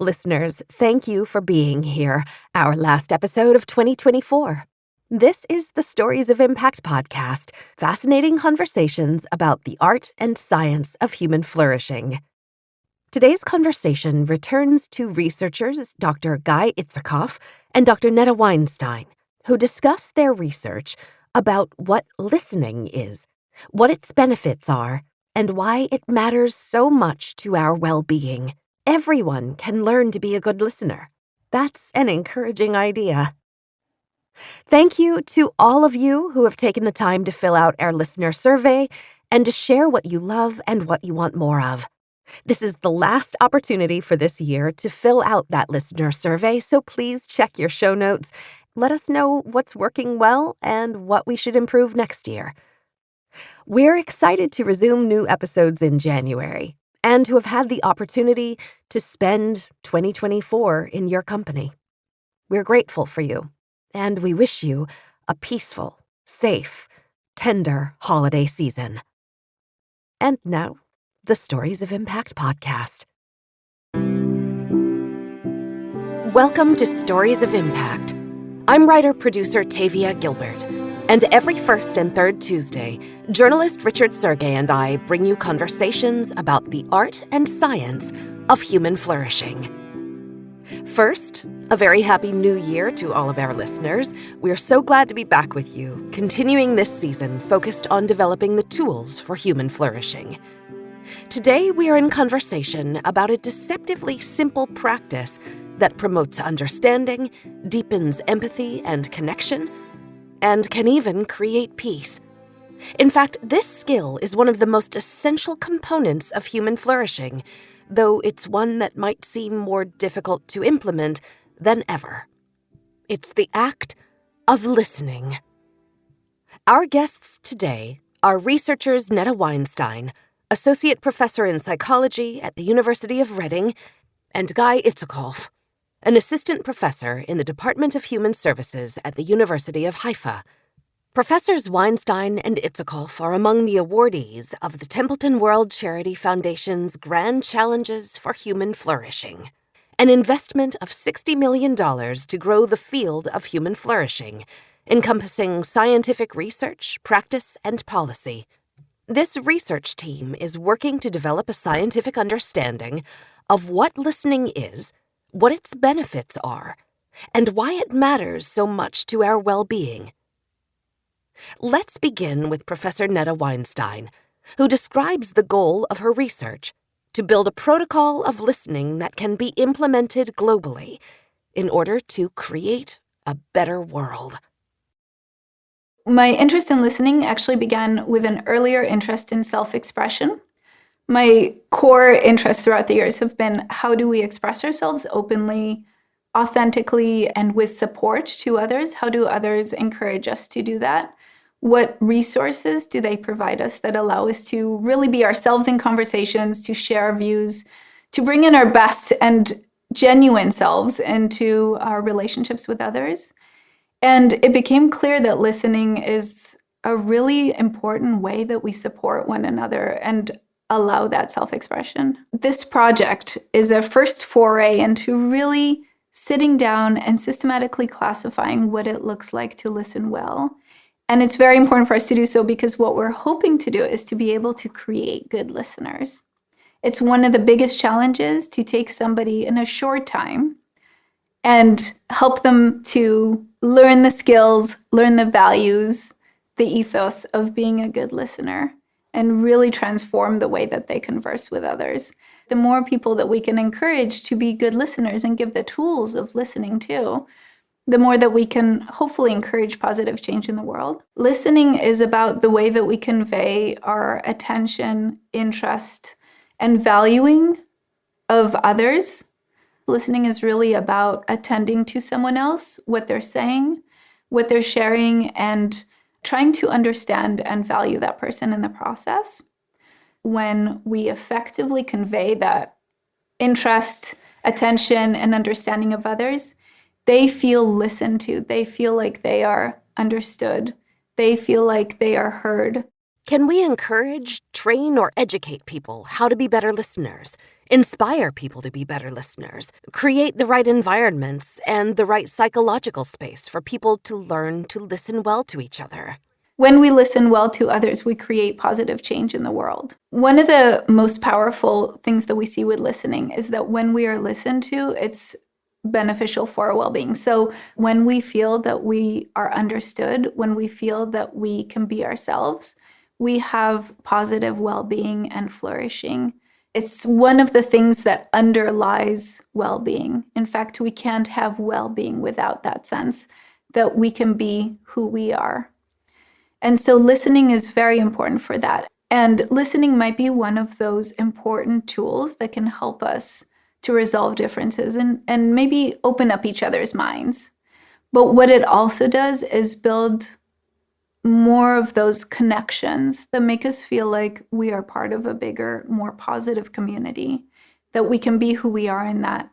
Listeners, thank you for being here, our last episode of 2024. This is the Stories of Impact podcast, fascinating conversations about the art and science of human flourishing. Today's conversation returns to researchers Dr. Guy Itzchakov and Dr. Netta Weinstein, who discuss their research about what listening is, what its benefits are, and why it matters so much to our well-being. Everyone can learn to be a good listener. That's an encouraging idea. Thank you to all of you who have taken the time to fill out our listener survey and to share what you love and what you want more of. This is the last opportunity for this year to fill out that listener survey, so please check your show notes. Let us know what's working well and what we should improve next year. We're excited to resume new episodes in January and to have had the opportunity to spend 2024 in your company. We're grateful for you, and we wish you a peaceful, safe, tender holiday season. And now, the Stories of Impact podcast. Welcome to Stories of Impact. I'm writer-producer Tavia Gilbert, and every first and third Tuesday, journalist Richard Sergay and I bring you conversations about the art and science of human flourishing. First, a very happy new year to all of our listeners. We're so glad to be back with you, continuing this season focused on developing the tools for human flourishing. Today, we are in conversation about a deceptively simple practice that promotes understanding, deepens empathy and connection, and can even create peace. In fact, this skill is one of the most essential components of human flourishing, though it's one that might seem more difficult to implement than ever. It's the act of listening. Our guests today are researchers Netta Weinstein, Associate Professor in Psychology at the University of Reading, and Guy Itzchakov, an Assistant Professor in the Department of Human Services at the University of Haifa. Professors Weinstein and Itzhakov are among the awardees of the Templeton World Charity Foundation's Grand Challenges for Human Flourishing, an investment of $60 million to grow the field of human flourishing, encompassing scientific research, practice, and policy. This research team is working to develop a scientific understanding of what listening is, what its benefits are, and why it matters so much to our well-being. Let's begin with Professor Netta Weinstein, who describes the goal of her research: to build a protocol of listening that can be implemented globally in order to create a better world. My interest in listening actually began with an earlier interest in self-expression. My core interests throughout the years have been, how do we express ourselves openly, authentically, and with support to others? How do others encourage us to do that? What resources do they provide us that allow us to really be ourselves in conversations, to share our views, to bring in our best and genuine selves into our relationships with others? And it became clear that listening is a really important way that we support one another and allow that self-expression. This project is a first foray into really sitting down and systematically classifying what it looks like to listen well. And it's very important for us to do so because what we're hoping to do is to be able to create good listeners. It's one of the biggest challenges to take somebody in a short time and help them to learn the skills, learn the values, the ethos of being a good listener, and really transform the way that they converse with others. The more people that we can encourage to be good listeners and give the tools of listening to, the more that we can hopefully encourage positive change in the world. Listening is about the way that we convey our attention, interest, and valuing of others. Listening is really about attending to someone else, what they're saying, what they're sharing, and trying to understand and value that person in the process. When we effectively convey that interest, attention, and understanding of others, they feel listened to. They feel like they are understood. They feel like they are heard. Can we encourage, train, or educate people how to be better listeners? inspire people to be better listeners, create the right environments and the right psychological space for people to learn to listen well to each other. When we listen well to others, we create positive change in the world. One of the most powerful things that we see with listening is that when we are listened to, it's beneficial for our well-being. So when we feel that we are understood, when we feel that we can be ourselves, we have positive well-being and flourishing. It's one of the things that underlies well-being. In fact, we can't have well-being without that sense that we can be who we are. And so listening is very important for that. And listening might be one of those important tools that can help us to resolve differences and maybe open up each other's minds. But what it also does is build more of those connections that make us feel like we are part of a bigger, more positive community, that we can be who we are in that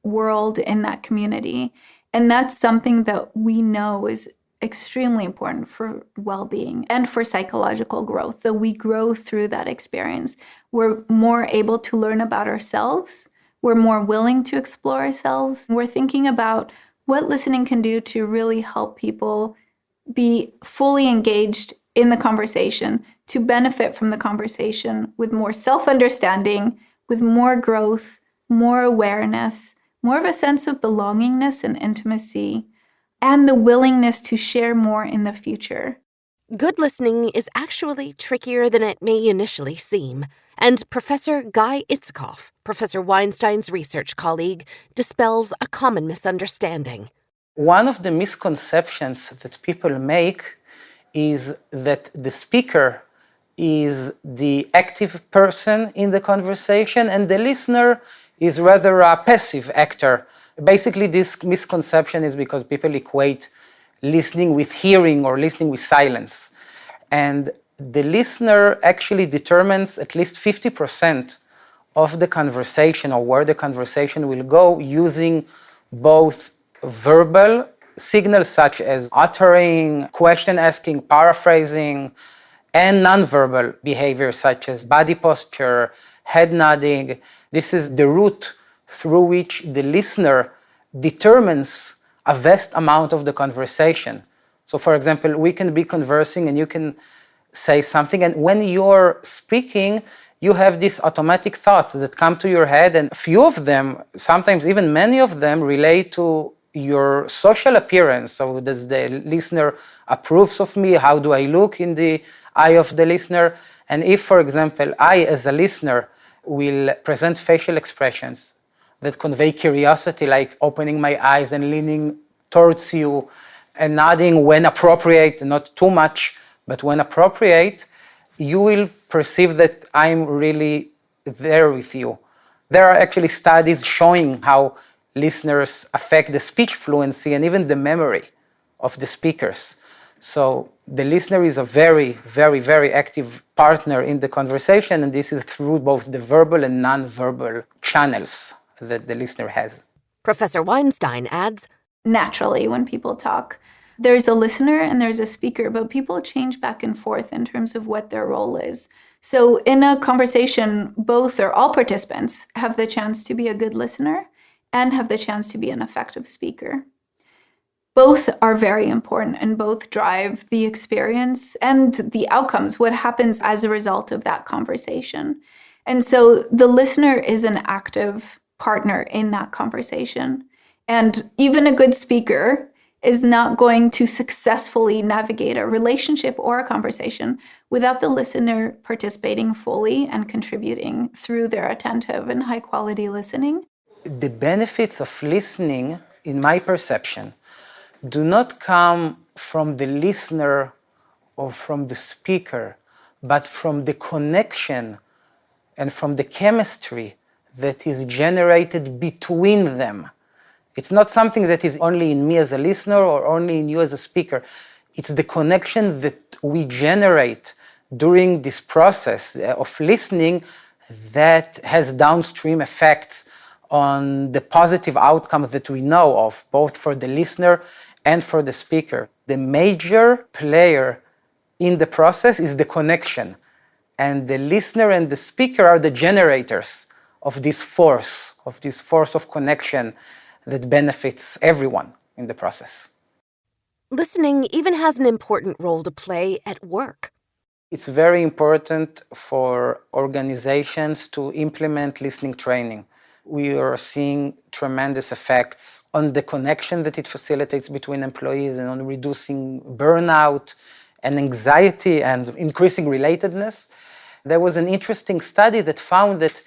world, in that community. And that's something that we know is extremely important for well-being and for psychological growth, that we grow through that experience. We're more able to learn about ourselves. We're more willing to explore ourselves. We're thinking about what listening can do to really help people be fully engaged in the conversation, to benefit from the conversation with more self-understanding, with more growth, more awareness, more of a sense of belongingness and intimacy, and the willingness to share more in the future. Good listening is actually trickier than it may initially seem, and Professor Guy Itzchakov, Professor Weinstein's research colleague, dispels a common misunderstanding. One of the misconceptions that people make is that the speaker is the active person in the conversation and the listener is rather a passive actor. Basically, this misconception is because people equate listening with hearing or listening with silence. And the listener actually determines at least 50% of the conversation or where the conversation will go using both verbal signals such as uttering, question asking, paraphrasing, and nonverbal behavior such as body posture, head nodding. This is the route through which the listener determines a vast amount of the conversation. So for example, we can be conversing and you can say something, and when you're speaking, you have these automatic thoughts that come to your head, and a few of them, sometimes even many of them, relate to your social appearance. So does the listener approves of me? How do I look in the eye of the listener? And if, for example, I as a listener will present facial expressions that convey curiosity, like opening my eyes and leaning towards you and nodding when appropriate, not too much, but when appropriate, you will perceive that I'm really there with you. There are actually studies showing how listeners affect the speech fluency and even the memory of the speakers. So the listener is a very, very, very active partner in the conversation, and this is through both the verbal and non-verbal channels that the listener has. Professor Weinstein adds, naturally, when people talk, there's a listener and there's a speaker, but people change back and forth in terms of what their role is. So in a conversation, both or all participants have the chance to be a good listener and have the chance to be an effective speaker. Both are very important and both drive the experience and the outcomes, what happens as a result of that conversation. And so the listener is an active partner in that conversation. And even a good speaker is not going to successfully navigate a relationship or a conversation without the listener participating fully and contributing through their attentive and high quality listening. The benefits of listening, in my perception, do not come from the listener or from the speaker, but from the connection and from the chemistry that is generated between them. It's not something that is only in me as a listener or only in you as a speaker. It's the connection that we generate during this process of listening that has downstream effects on the positive outcomes that we know of, both for the listener and for the speaker. The major player in the process is the connection, and the listener and the speaker are the generators of this force of connection that benefits everyone in the process. Listening even has an important role to play at work. It's very important for organizations to implement listening training. We are seeing tremendous effects on the connection that it facilitates between employees and on reducing burnout and anxiety and increasing relatedness. There was an interesting study that found that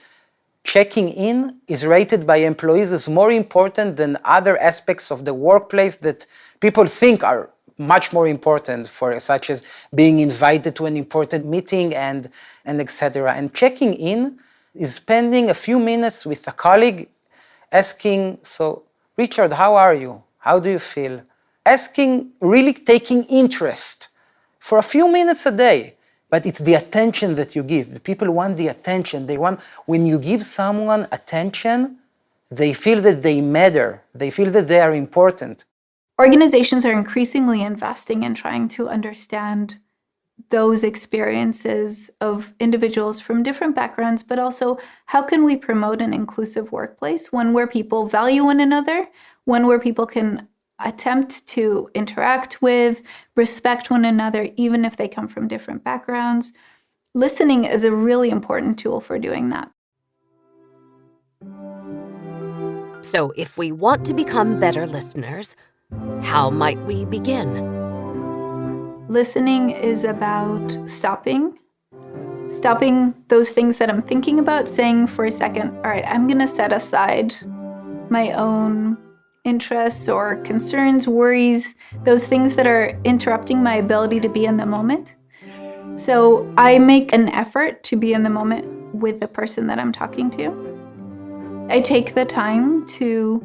checking in is rated by employees as more important than other aspects of the workplace that people think are much more important, such as being invited to an important meeting and etc. And checking in is spending a few minutes with a colleague asking, so Richard, how are you? How do you feel? Asking, really taking interest for a few minutes a day. But it's the attention that you give. The people want the attention. When you give someone attention, they feel that they matter. They feel that they are important. Organizations are increasingly investing in trying to understand those experiences of individuals from different backgrounds, but also how can we promote an inclusive workplace, one where people value one another, one where people can attempt to interact with, respect one another, even if they come from different backgrounds. Listening is a really important tool for doing that. So if we want to become better listeners, how might we begin? Listening is about stopping those things that I'm thinking about, saying for a second, all right, I'm going to set aside my own interests or concerns, worries, those things that are interrupting my ability to be in the moment. So I make an effort to be in the moment with the person that I'm talking to. I take the time to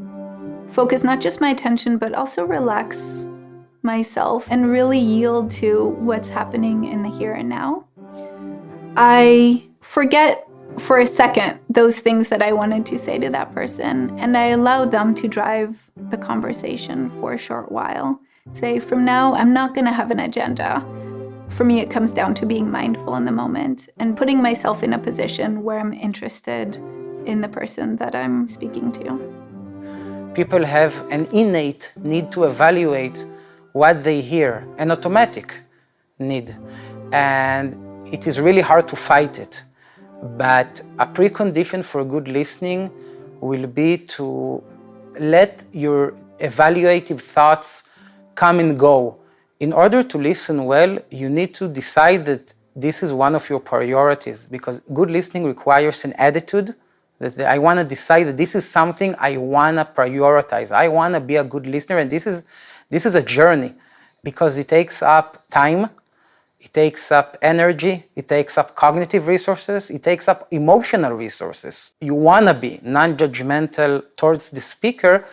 focus not just my attention, but also relax myself and really yield to what's happening in the here and now. I forget for a second those things that I wanted to say to that person, and I allow them to drive the conversation for a short while. Say, from now, I'm not going to have an agenda. For me, it comes down to being mindful in the moment and putting myself in a position where I'm interested in the person that I'm speaking to. People have an innate need to evaluate what they hear, an automatic need. And it is really hard to fight it. But a precondition for good listening will be to let your evaluative thoughts come and go. In order to listen well, you need to decide that this is one of your priorities, because good listening requires an attitude that I want to decide that this is something I want to prioritize. I want to be a good listener, and this is a journey, because it takes up time, it takes up energy, it takes up cognitive resources, it takes up emotional resources. You want to be non-judgmental towards the speaker.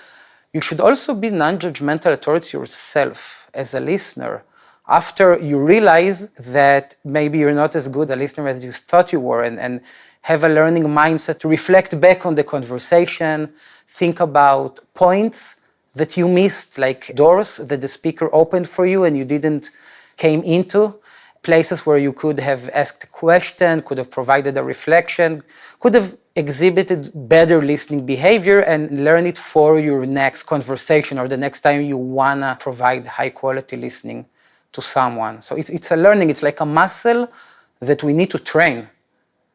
You should also be non-judgmental towards yourself as a listener. After you realize that maybe you're not as good a listener as you thought you were, and have a learning mindset to reflect back on the conversation, think about points that you missed, like doors that the speaker opened for you and you didn't came into, places where you could have asked a question, could have provided a reflection, could have exhibited better listening behavior and learn it for your next conversation or the next time you wanna provide high quality listening to someone. So it's a learning, it's like a muscle that we need to train,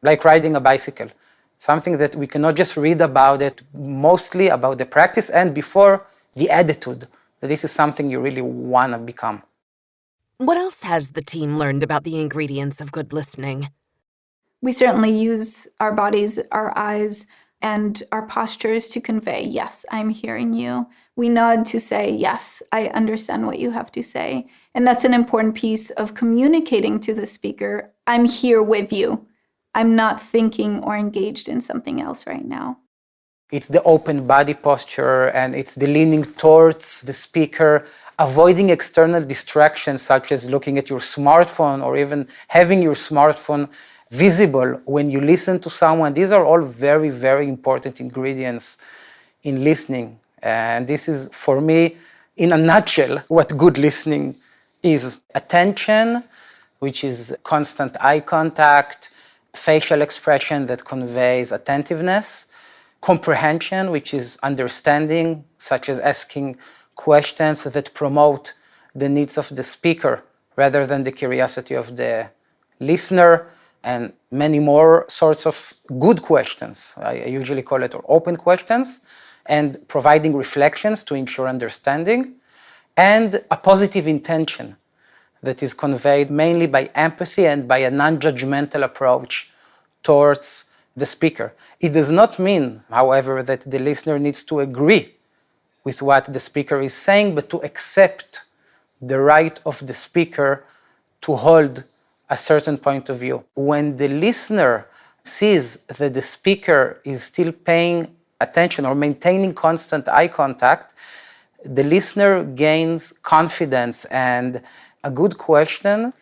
like riding a bicycle. Something that we cannot just read about it, mostly about the practice and before the attitude, that this is something you really wanna become. What else has the team learned about the ingredients of good listening? We certainly use our bodies, our eyes, and our postures to convey, yes, I'm hearing you. We nod to say, yes, I understand what you have to say. And that's an important piece of communicating to the speaker, I'm here with you. I'm not thinking or engaged in something else right now. It's the open body posture, and it's the leaning towards the speaker, avoiding external distractions such as looking at your smartphone or even having your smartphone visible when you listen to someone. These are all very, very important ingredients in listening. And this is, for me, in a nutshell, what good listening is. Attention, which is constant eye contact, facial expression that conveys attentiveness, comprehension, which is understanding, such as asking questions that promote the needs of the speaker rather than the curiosity of the listener, and many more sorts of good questions. I usually call it open questions, and providing reflections to ensure understanding, and a positive intention that is conveyed mainly by empathy and by a non-judgmental approach towards the speaker. It does not mean, however, that the listener needs to agree with what the speaker is saying, but to accept the right of the speaker to hold a certain point of view. When the listener sees that the speaker is still paying attention or maintaining constant eye contact, the listener gains confidence, and a good question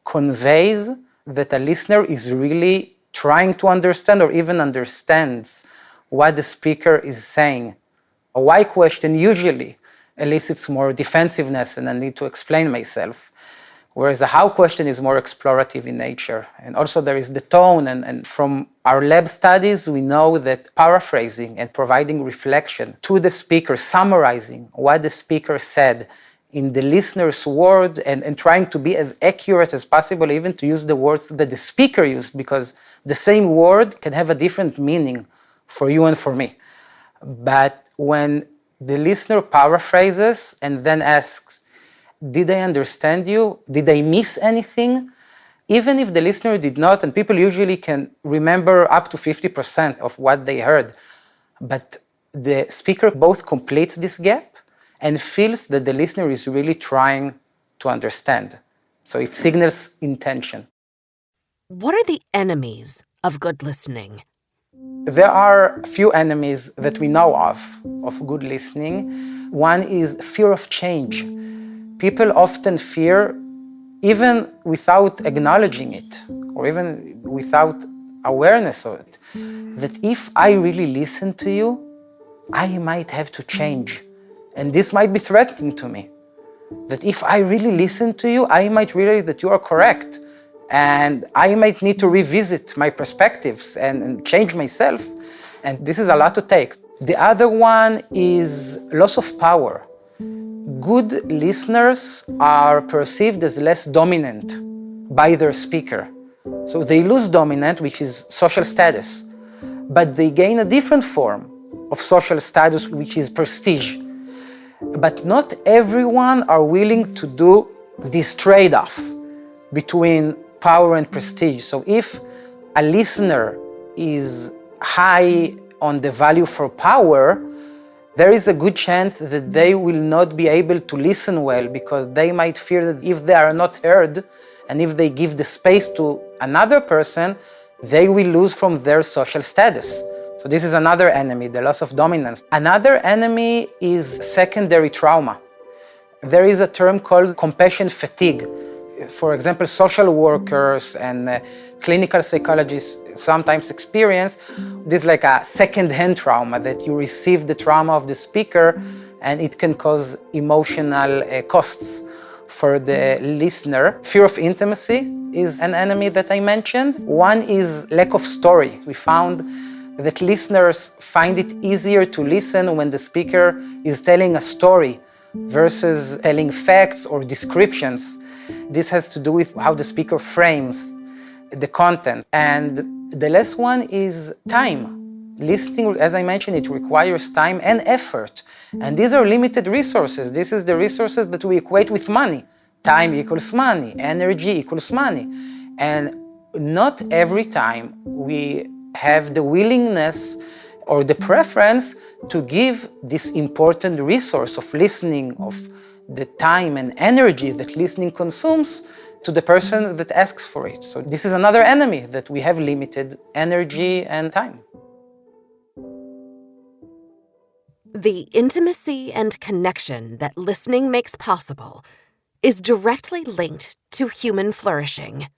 conveys that a listener is really trying to understand or even understands what the speaker is saying. A why question usually elicits more defensiveness and a need to explain myself, whereas a how question is more explorative in nature. And also there is the tone, and from our lab studies, we know that paraphrasing and providing reflection to the speaker, summarizing what the speaker said in the listener's word, and trying to be as accurate as possible, even to use the words that the speaker used, because the same word can have a different meaning for you and for me. But when the listener paraphrases and then asks, did I understand you? Did I miss anything? Even if the listener did not, and people usually can remember up to 50% of what they heard, but the speaker both completes this gap and feels that the listener is really trying to understand. So it signals intention. What are the enemies of good listening? There are a few enemies that we know of good listening. One is fear of change. People often fear, even without acknowledging it, or even without awareness of it, that if I really listen to you, I might have to change. And this might be threatening to me. That if I really listen to you, I might realize that you are correct. And I might need to revisit my perspectives and change myself. And this is a lot to take. The other one is loss of power. Good listeners are perceived as less dominant by their speaker. So they lose dominance, which is social status, but they gain a different form of social status, which is prestige. But not everyone are willing to do this trade-off between power and prestige. So if a listener is high on the value for power, there is a good chance that they will not be able to listen well, because they might fear that if they are not heard and if they give the space to another person, they will lose from their social status. So this is another enemy, the loss of dominance. Another enemy is secondary trauma. There is a term called compassion fatigue. For example, social workers and clinical psychologists sometimes experience this like a second-hand trauma, that you receive the trauma of the speaker and it can cause emotional costs for the listener. Fear of intimacy is an enemy that I mentioned. One is lack of story. We found that listeners find it easier to listen when the speaker is telling a story versus telling facts or descriptions. This has to do with how the speaker frames the content. And the last one is time. Listening, as I mentioned, it requires time and effort. And these are limited resources. This is the resources that we equate with money. Time equals money, energy equals money. And not every time we have the willingness or the preference to give this important resource of listening, of the time and energy that listening consumes, to the person that asks for it. So this is another enemy, that we have limited energy and time. The intimacy and connection that listening makes possible is directly linked to human flourishing.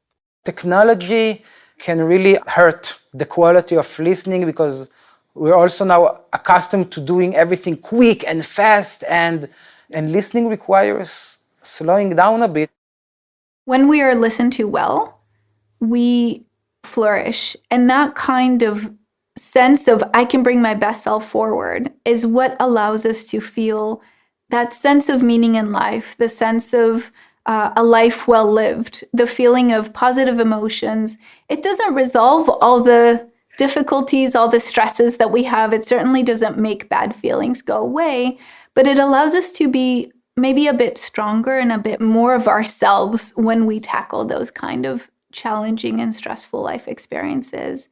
Technology can really hurt the quality of listening, because we're also now accustomed to doing everything quick and fast, and listening requires slowing down a bit. When we are listened to well, we flourish. And that kind of sense of I can bring my best self forward is what allows us to feel that sense of meaning in life, the sense of a life well lived, the feeling of positive emotions. It doesn't resolve all the difficulties, all the stresses that we have. It certainly doesn't make bad feelings go away, but it allows us to be maybe a bit stronger and a bit more of ourselves when we tackle those kind of challenging and stressful life experiences.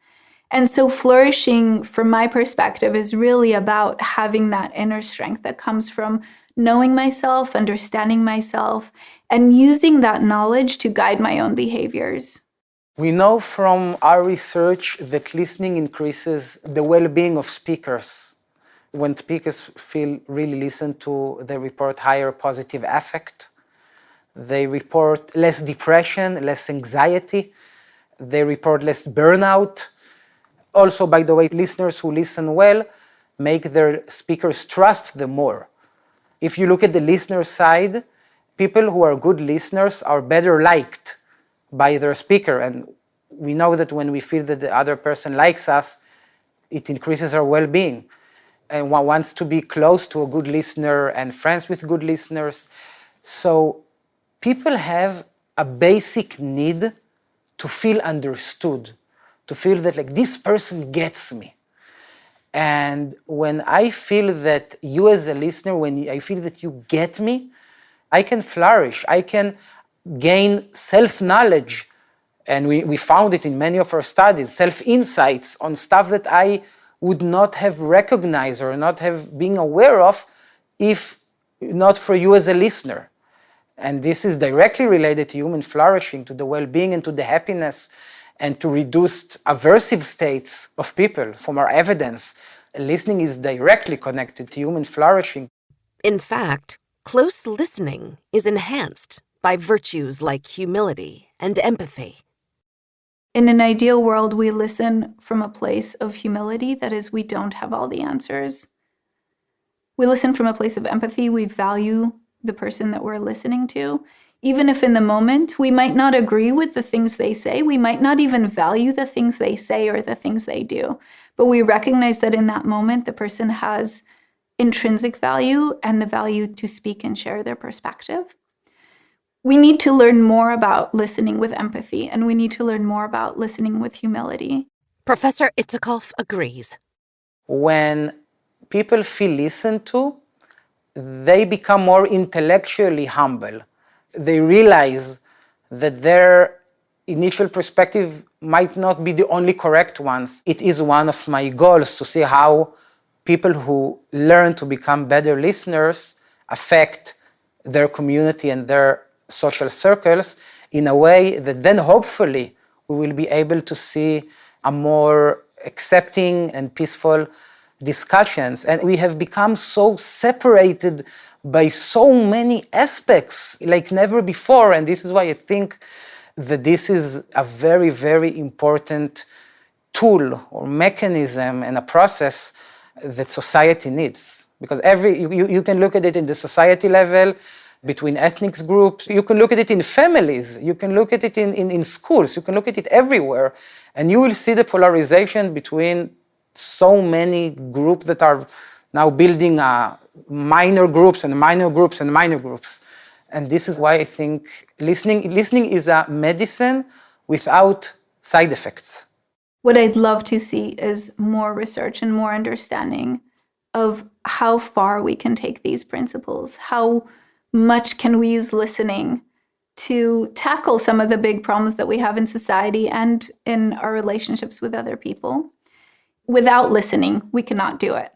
And so flourishing, from my perspective, is really about having that inner strength that comes from knowing myself, understanding myself, and using that knowledge to guide my own behaviors. We know from our research that listening increases the well-being of speakers. When speakers feel really listened to, they report higher positive affect. They report less depression, less anxiety. They report less burnout. Also, by the way, listeners who listen well make their speakers trust them more. If you look at the listener side, people who are good listeners are better liked by their speaker. And we know that when we feel that the other person likes us, it increases our well-being. And one wants to be close to a good listener and friends with good listeners. So people have a basic need to feel understood, to feel that like this person gets me. And when I feel that you as a listener, when I feel that you get me, I can flourish, I can gain self-knowledge. And we found it in many of our studies, self-insights on stuff that I would not have recognized or not have been aware of if not for you as a listener. And this is directly related to human flourishing, to the well-being and to the happiness and to reduced aversive states of people. From our evidence, listening is directly connected to human flourishing. In fact, close listening is enhanced by virtues like humility and empathy. In an ideal world, we listen from a place of humility. That is, we don't have all the answers. We listen from a place of empathy. We value the person that we're listening to. Even if in the moment we might not agree with the things they say, we might not even value the things they say or the things they do, but we recognize that in that moment, the person has intrinsic value and the value to speak and share their perspective. We need to learn more about listening with empathy, and we need to learn more about listening with humility. Professor Itzchakov agrees. When people feel listened to, they become more intellectually humble. They realize that their initial perspective might not be the only correct ones. It is one of my goals to see how people who learn to become better listeners affect their community and their social circles in a way that then hopefully we will be able to see a more accepting and peaceful discussions. And we have become so separated by so many aspects like never before. And this is why I think that this is a very, very important tool or mechanism and a process that society needs. Because you can look at it in the society level, between ethnic groups, you can look at it in families, you can look at it in schools, you can look at it everywhere, and you will see the polarization between so many groups that are now building minor groups and minor groups and minor groups. And this is why I think listening is a medicine without side effects. What I'd love to see is more research and more understanding of how far we can take these principles, how much can we use listening to tackle some of the big problems that we have in society and in our relationships with other people. Without listening, we cannot do it.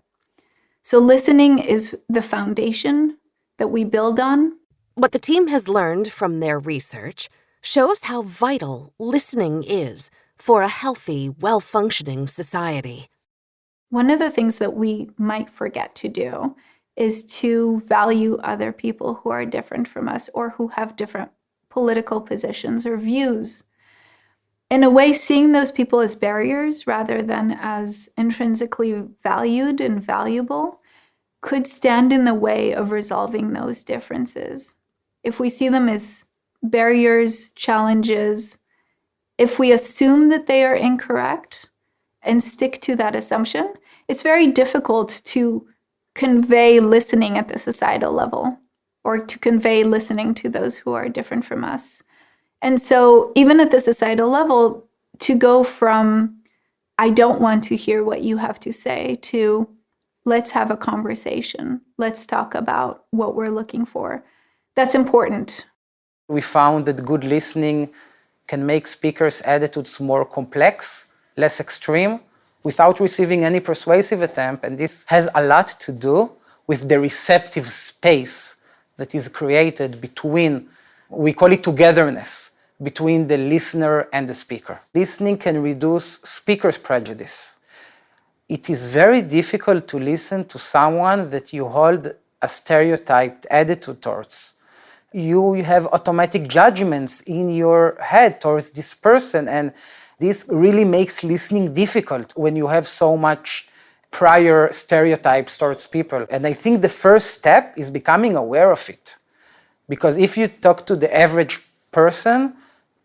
So listening is the foundation that we build on. What the team has learned from their research shows how vital listening is for a healthy, well-functioning society. One of the things that we might forget to do is to value other people who are different from us or who have different political positions or views. In a way, seeing those people as barriers rather than as intrinsically valued and valuable could stand in the way of resolving those differences. If we see them as barriers, challenges, if we assume that they are incorrect and stick to that assumption, it's very difficult to convey listening at the societal level or to convey listening to those who are different from us. And so even at the societal level, to go from, I don't want to hear what you have to say, to let's have a conversation. Let's talk about what we're looking for. That's important. We found that good listening can make speakers' attitudes more complex, less extreme, without receiving any persuasive attempt. And this has a lot to do with the receptive space that is created between, we call it togetherness, between the listener and the speaker. Listening can reduce speaker's prejudice. It is very difficult to listen to someone that you hold a stereotyped attitude towards. You have automatic judgments in your head towards this person, and this really makes listening difficult when you have so much prior stereotypes towards people. And I think the first step is becoming aware of it. Because if you talk to the average person,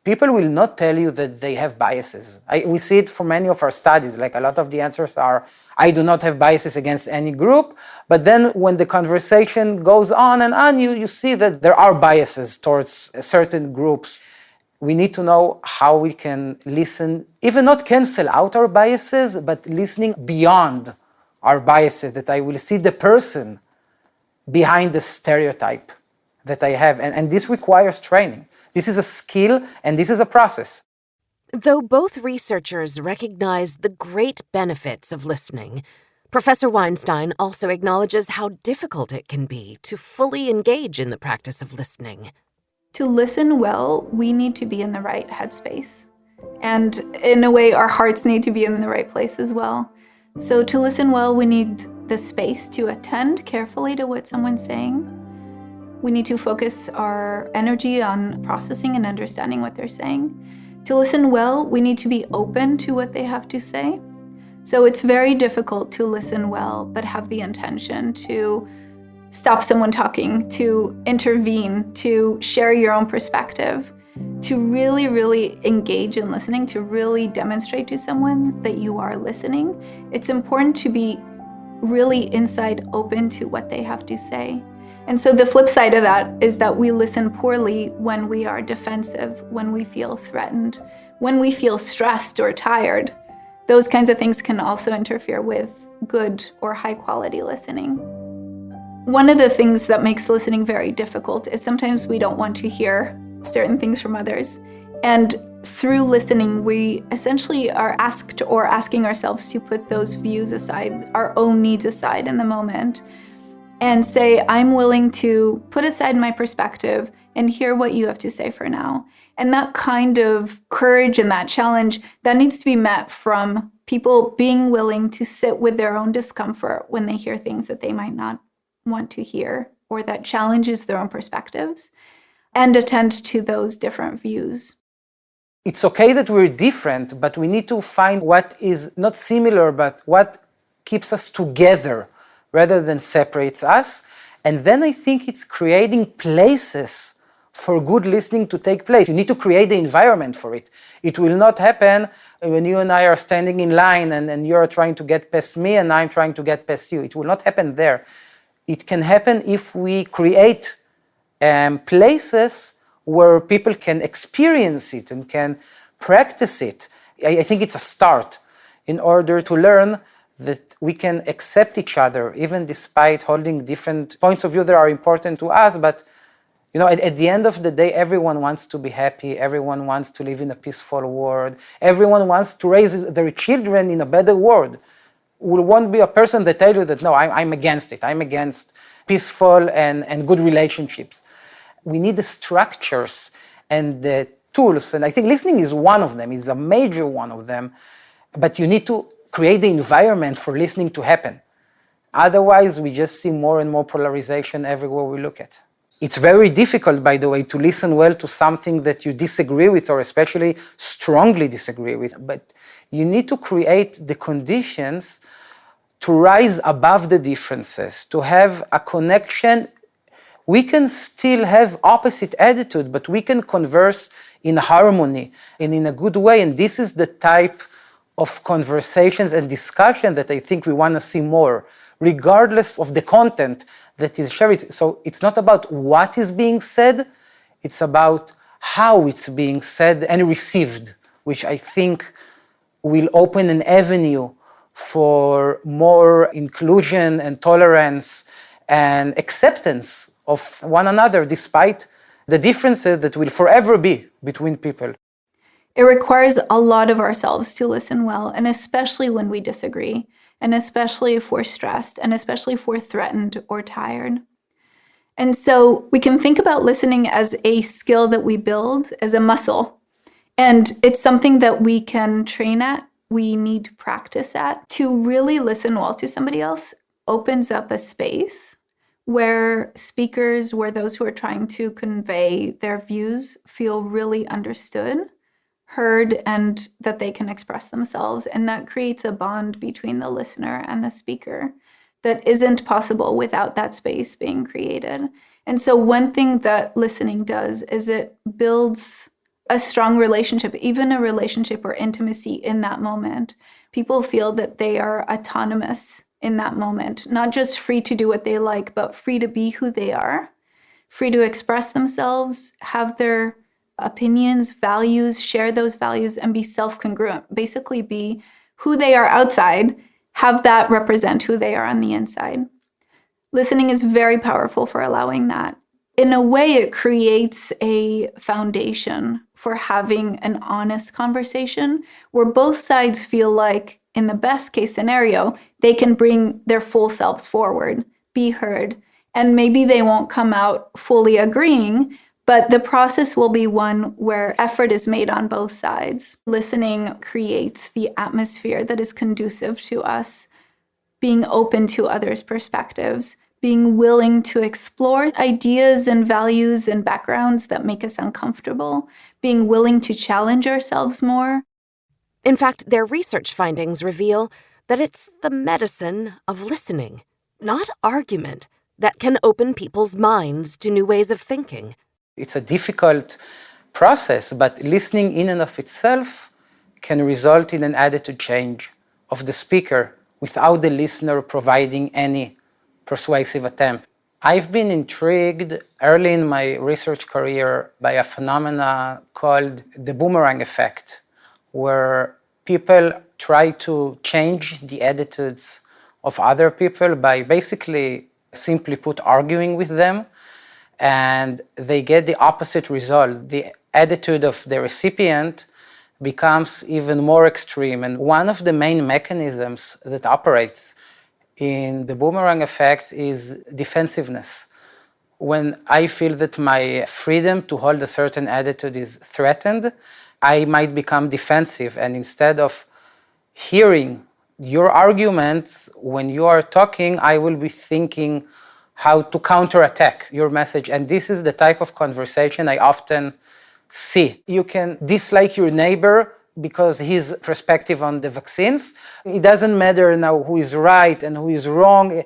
people will not tell you that they have biases. We see it from many of our studies, like a lot of the answers are, I do not have biases against any group, but then when the conversation goes on and on, you see that there are biases towards certain groups. We need to know how we can listen, even not cancel out our biases, but listening beyond our biases, that I will see the person behind the stereotype that I have, and this requires training. This is a skill, and this is a process. Though both researchers recognize the great benefits of listening, Professor Weinstein also acknowledges how difficult it can be to fully engage in the practice of listening. To listen well, we need to be in the right headspace. And in a way, our hearts need to be in the right place as well. So to listen well, we need the space to attend carefully to what someone's saying. We need to focus our energy on processing and understanding what they're saying. To listen well, we need to be open to what they have to say. So it's very difficult to listen well, but have the intention to stop someone talking, to intervene, to share your own perspective, to really, really engage in listening, to really demonstrate to someone that you are listening. It's important to be really inside open to what they have to say. And so the flip side of that is that we listen poorly when we are defensive, when we feel threatened, when we feel stressed or tired. Those kinds of things can also interfere with good or high quality listening. One of the things that makes listening very difficult is sometimes we don't want to hear certain things from others. And through listening, we essentially are asked or asking ourselves to put those views aside, our own needs aside in the moment, and say, I'm willing to put aside my perspective and hear what you have to say for now. And that kind of courage and that challenge, that needs to be met from people being willing to sit with their own discomfort when they hear things that they might not want to hear or that challenges their own perspectives, and attend to those different views. It's okay that we're different, but we need to find what is not similar, but what keeps us together rather than separates us. And then I think it's creating places for good listening to take place. You need to create the environment for it. It will not happen when you and I are standing in line and you're trying to get past me and I'm trying to get past you. It will not happen there. It can happen if we create places where people can experience it and can practice it. I think it's a start in order to learn that we can accept each other, even despite holding different points of view that are important to us. But at the end of the day, everyone wants to be happy. Everyone wants to live in a peaceful world. Everyone wants to raise their children in a better world. We won't be a person that tell you that, no, I'm against it. I'm against peaceful and good relationships. We need the structures and the tools. And I think listening is one of them, is a major one of them. But you need to create the environment for listening to happen. Otherwise, we just see more and more polarization everywhere we look at. It's very difficult, by the way, to listen well to something that you disagree with or especially strongly disagree with. But you need to create the conditions to rise above the differences, to have a connection. We can still have opposite attitude, but we can converse in harmony and in a good way. And this is the type of conversations and discussion that I think we want to see more, regardless of the content that is shared. So it's not about what is being said, it's about how it's being said and received, which I think will open an avenue for more inclusion and tolerance and acceptance of one another, despite the differences that will forever be between people. It requires a lot of ourselves to listen well, and especially when we disagree, and especially if we're stressed, and especially if we're threatened or tired. And so we can think about listening as a skill that we build, as a muscle. And it's something that we can train at, we need to practice at. To really listen well to somebody else opens up a space where speakers, where those who are trying to convey their views feel really understood, heard, and that they can express themselves. And that creates a bond between the listener and the speaker that isn't possible without that space being created. And so one thing that listening does is it builds a strong relationship, even a relationship or intimacy in that moment. People feel that they are autonomous in that moment, not just free to do what they like, but free to be who they are, free to express themselves, have their opinions, values, share those values, and be self-congruent, basically be who they are outside, have that represent who they are on the inside. Listening is very powerful for allowing that. In a way, it creates a foundation for having an honest conversation where both sides feel like, in the best case scenario, they can bring their full selves forward, be heard, and maybe they won't come out fully agreeing, but the process will be one where effort is made on both sides. Listening creates the atmosphere that is conducive to us being open to others' perspectives, being willing to explore ideas and values and backgrounds that make us uncomfortable, being willing to challenge ourselves more. In fact, their research findings reveal that it's the medicine of listening, not argument, that can open people's minds to new ways of thinking. It's a difficult process, but listening in and of itself can result in an attitude change of the speaker without the listener providing any persuasive attempt. I've been intrigued early in my research career by a phenomena called the boomerang effect, where people try to change the attitudes of other people by basically, simply put, arguing with them, and they get the opposite result. The attitude of the recipient becomes even more extreme. And one of the main mechanisms that operates in the boomerang effect is defensiveness. When I feel that my freedom to hold a certain attitude is threatened, I might become defensive. And instead of hearing your arguments when you are talking, I will be thinking how to counterattack your message. And this is the type of conversation I often see. You can dislike your neighbor because his perspective on the vaccines. It doesn't matter now who is right and who is wrong.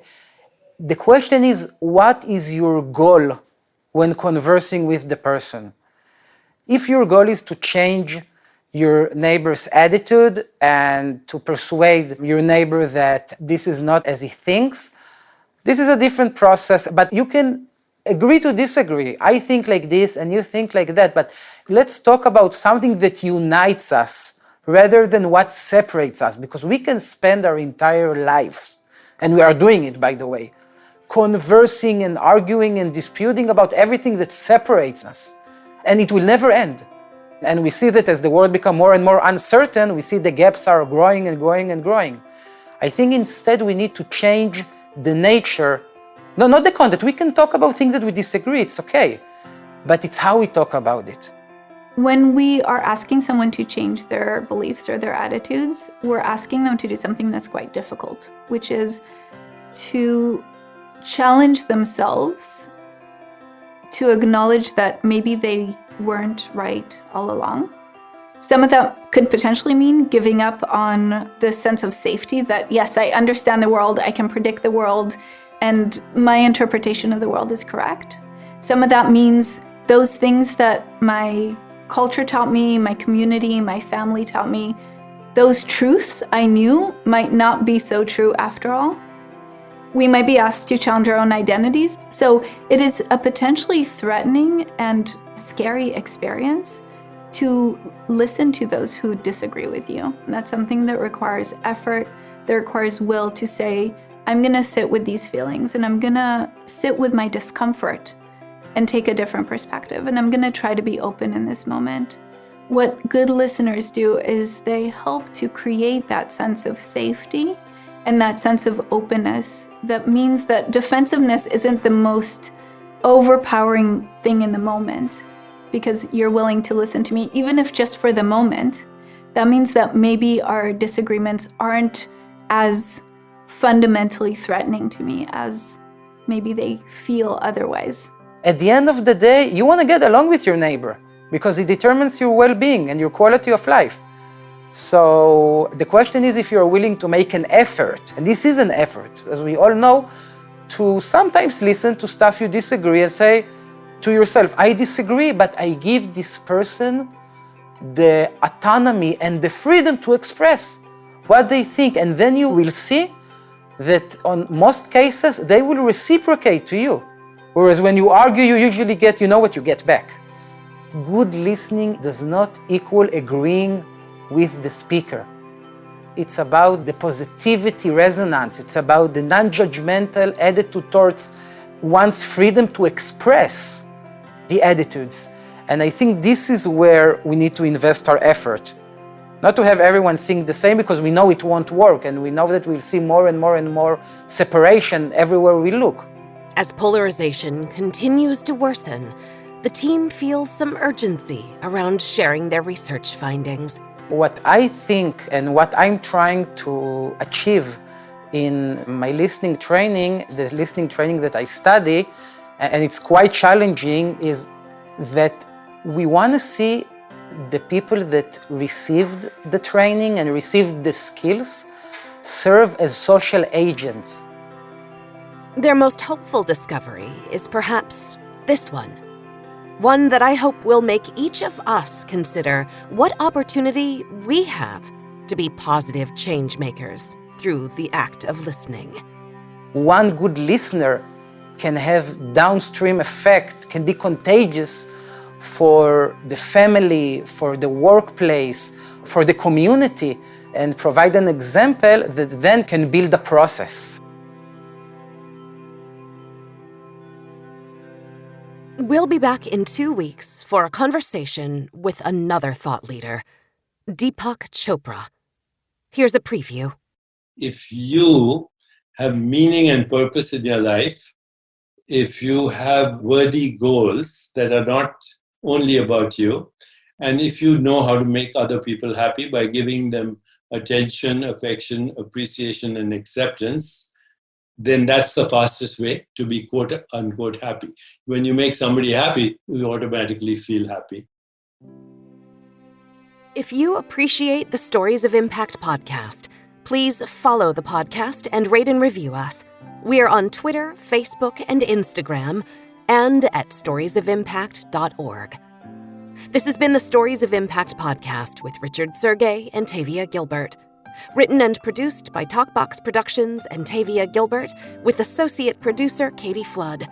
The question is, what is your goal when conversing with the person? If your goal is to change your neighbor's attitude and to persuade your neighbor that this is not as he thinks, this is a different process, but you can agree to disagree. I think like this and you think like that, but let's talk about something that unites us rather than what separates us, because we can spend our entire lives, and we are doing it, by the way, conversing and arguing and disputing about everything that separates us, and it will never end. And we see that as the world becomes more and more uncertain, we see the gaps are growing and growing and growing. I think instead we need to change the nature, no, not the content. We can talk about things that we disagree, it's okay, but it's how we talk about it. When we are asking someone to change their beliefs or their attitudes, we're asking them to do something that's quite difficult, which is to challenge themselves, to acknowledge that maybe they weren't right all along. Some of that could potentially mean giving up on the sense of safety that, yes, I understand the world, I can predict the world, and my interpretation of the world is correct. Some of that means those things that my culture taught me, my community, my family taught me, those truths I knew might not be so true after all. We might be asked to challenge our own identities. So it is a potentially threatening and scary experience to listen to those who disagree with you. And that's something that requires effort, that requires will to say, I'm going to sit with these feelings and I'm going to sit with my discomfort and take a different perspective. And I'm going to try to be open in this moment. What good listeners do is they help to create that sense of safety and that sense of openness. That means that defensiveness isn't the most overpowering thing in the moment because you're willing to listen to me, even if just for the moment. That means that maybe our disagreements aren't as fundamentally threatening to me as maybe they feel otherwise. At the end of the day, you want to get along with your neighbor because it determines your well-being and your quality of life. So the question is if you're willing to make an effort, and this is an effort, as we all know, to sometimes listen to stuff you disagree and say to yourself, I disagree, but I give this person the autonomy and the freedom to express what they think. And then you will see that on most cases, they will reciprocate to you. Whereas when you argue, you usually get, what you get back. Good listening does not equal agreeing with the speaker. It's about the positivity resonance. It's about the non-judgmental attitude towards one's freedom to express the attitudes. And I think this is where we need to invest our effort. Not to have everyone think the same because we know it won't work and we know that we'll see more and more and more separation everywhere we look. As polarization continues to worsen, the team feels some urgency around sharing their research findings. What I think and what I'm trying to achieve in my listening training, the listening training that I study, and it's quite challenging, is that we want to see the people that received the training and received the skills serve as social agents. Their most hopeful discovery is perhaps this one that I hope will make each of us consider what opportunity we have to be positive change makers through the act of listening. One good listener can have downstream effect, can be contagious for the family, for the workplace, for the community, and provide an example that then can build a process. We'll be back in 2 weeks for a conversation with another thought leader, Deepak Chopra. Here's a preview. If you have meaning and purpose in your life, if you have worthy goals that are not only about you, and if you know how to make other people happy by giving them attention, affection, appreciation, and acceptance, then that's the fastest way to be quote unquote happy. When you make somebody happy, you automatically feel happy. If you appreciate the Stories of Impact podcast, please follow the podcast and rate and review us. We are on Twitter, Facebook, and Instagram, and at storiesofimpact.org. This has been the Stories of Impact podcast with Richard Sergay and Tavia Gilbert. Written and produced by Talkbox Productions and Tavia Gilbert, with associate producer Katie Flood.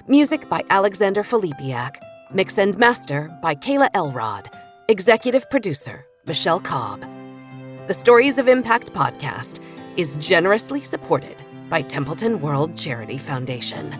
Music by Alexander Filipiak. Mix and master by Kayla Elrod. Executive producer Michelle Cobb. The Stories of Impact podcast is generously supported by Templeton World Charity Foundation.